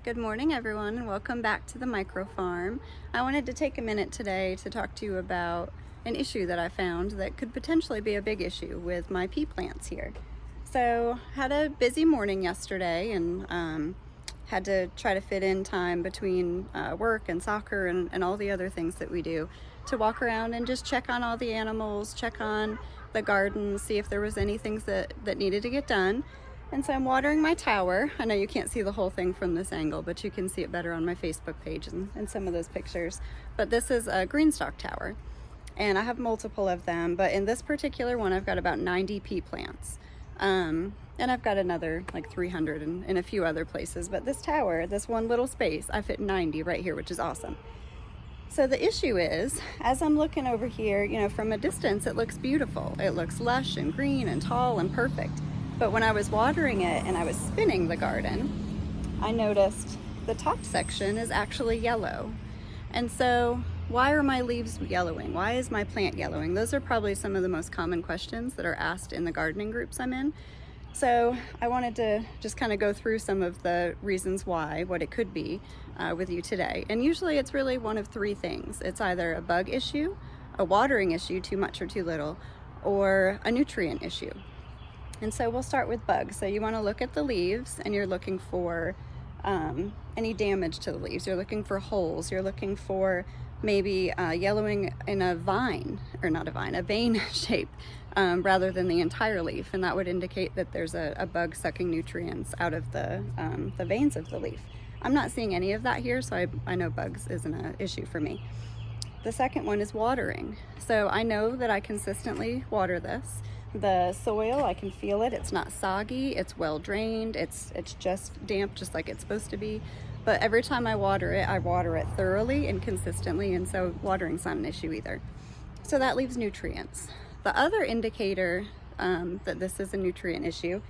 Good morning, everyone, and welcome back to the micro farm. I wanted to take a minute today to talk to you about an issue that I found that could potentially be a big issue with my pea plants here. So, had a busy morning yesterday and had to try to fit in time between work and soccer and all the other things that we do to walk around and just check on all the animals, check on the garden, see if there was any things that needed to get done. And so I'm watering my tower. I know you can't see the whole thing from this angle, but you can see it better on my Facebook page and some of those pictures. But this is a greenstock tower, and I have multiple of them, but in this particular one I've got about 90 pea plants. And I've got another like 300 in a few other places, but this tower, this one little space, I fit 90 right here, which is awesome. So the issue is, as I'm looking over here, you know, from a distance it looks beautiful. It looks lush and green and tall and perfect. But when I was watering it and I was spinning the garden, I noticed the top section is actually yellow. And so why are my leaves yellowing? Why is my plant yellowing? Those are probably some of the most common questions that are asked in the gardening groups I'm in. So I wanted to just kind of go through some of the reasons why, what it could be with you today. And usually it's really one of three things. It's either a bug issue, a watering issue, too much or too little, or a nutrient issue. And so we'll start with bugs. So you want to look at the leaves and you're looking for any damage to the leaves. You're looking for holes. You're looking for maybe yellowing in a vine, or not a vine, a vein shape rather than the entire leaf. And that would indicate that there's a bug sucking nutrients out of the veins of the leaf. I'm not seeing any of that here, so I know bugs isn't an issue for me. The second one is watering. So I know that I consistently water this. The soil, I can feel it. It's not soggy, it's well drained, it's just damp, just like it's supposed to be. But every time I water it thoroughly and consistently, and so watering's not an issue either. So that leaves nutrients. The other indicator that this is a nutrient issue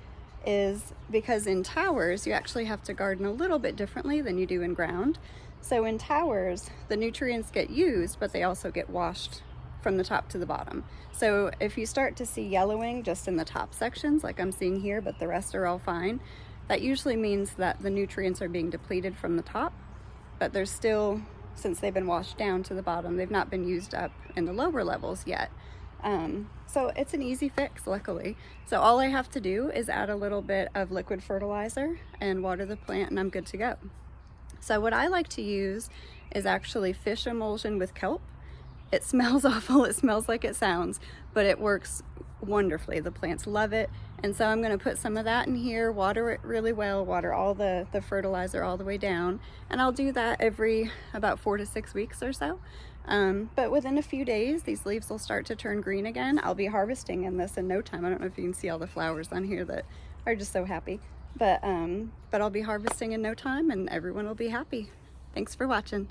is because in towers, you actually have to garden a little bit differently than you do in ground. So in towers, the nutrients get used, but they also get washed from the top to the bottom. So if you start to see yellowing just in the top sections, like I'm seeing here, but the rest are all fine, that usually means that the nutrients are being depleted from the top, but there's still, since they've been washed down to the bottom, they've not been used up in the lower levels yet. So it's an easy fix, luckily. So all I have to do is add a little bit of liquid fertilizer and water the plant, and I'm good to go. So what I like to use is actually fish emulsion with kelp. It smells awful, it smells like it sounds, but it works wonderfully. The plants love it. And so I'm gonna put some of that in here, water it really well, water all the fertilizer all the way down. And I'll do that every about 4 to 6 weeks or so. But within a few days, these leaves will start to turn green again. I'll be harvesting in this in no time. I don't know if you can see all the flowers on here that are just so happy. But I'll be harvesting in no time and everyone will be happy. Thanks for watching.